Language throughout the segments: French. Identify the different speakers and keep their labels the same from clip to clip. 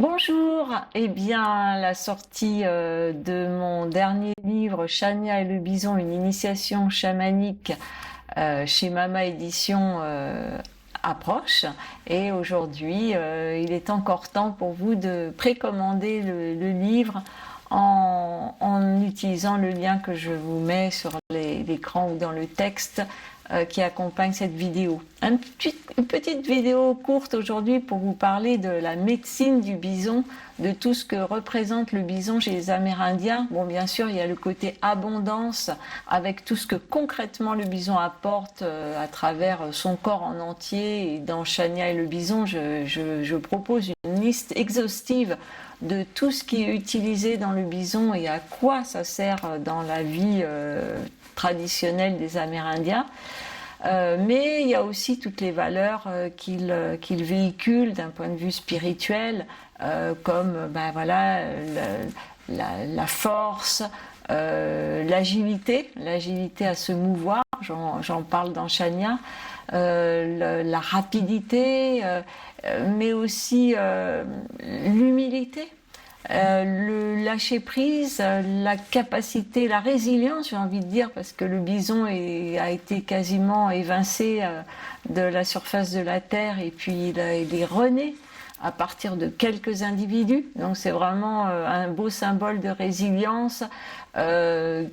Speaker 1: Bonjour, eh bien la sortie de mon dernier livre Chania et le bison, une initiation chamanique chez Mama Édition approche et aujourd'hui il est encore temps pour vous de précommander le livre en utilisant le lien que je vous mets sur l'écran ou dans le texte qui accompagne cette vidéo. Une petite vidéo courte aujourd'hui pour vous parler de la médecine du bison, de tout ce que représente le bison chez les Amérindiens. Bon, bien sûr, il y a le côté abondance avec tout ce que concrètement le bison apporte à travers son corps en entier. Et dans Chania et le bison, je propose une liste exhaustive de tout ce qui est utilisé dans le bison et à quoi ça sert dans la vie traditionnelle des Amérindiens. Mais il y a aussi toutes les valeurs qu'il véhicule d'un point de vue spirituel, comme la force, l'agilité à se mouvoir, j'en parle dans Chania, la rapidité, mais aussi l'humilité. Le lâcher prise, la capacité, la résilience, j'ai envie de dire, parce que le bison a été quasiment évincé de la surface de la terre et puis il est rené à partir de quelques individus. Donc c'est vraiment un beau symbole de résilience, de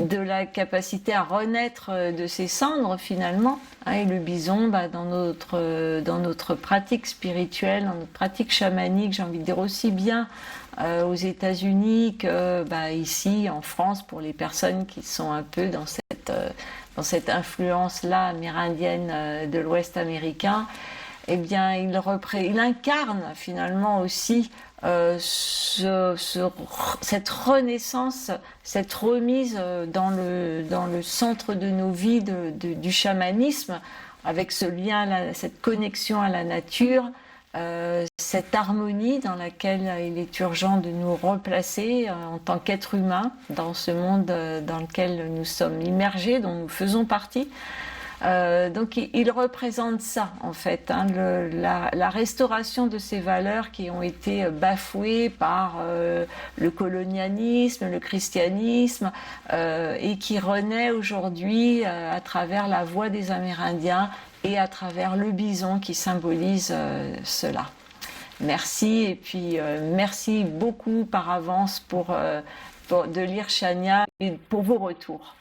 Speaker 1: la capacité à renaître de ses cendres finalement. Et le bison, dans notre pratique spirituelle, dans notre pratique chamanique, j'ai envie de dire aussi bien aux États-Unis que ici en France pour les personnes qui sont un peu dans cette influence-là amérindienne de l'Ouest américain. Eh bien, il incarne finalement aussi cette renaissance, cette remise dans le centre de nos vies du chamanisme, avec ce lien, cette connexion à la nature, cette harmonie dans laquelle il est urgent de nous replacer en tant qu'être humain dans ce monde dans lequel nous sommes immergés, dont nous faisons partie. Donc il représente ça en fait, la restauration de ces valeurs qui ont été bafouées par le colonialisme, le christianisme et qui renaît aujourd'hui à travers la voix des Amérindiens et à travers le bison qui symbolise cela. Merci et puis merci beaucoup par avance de lire Chania et pour vos retours.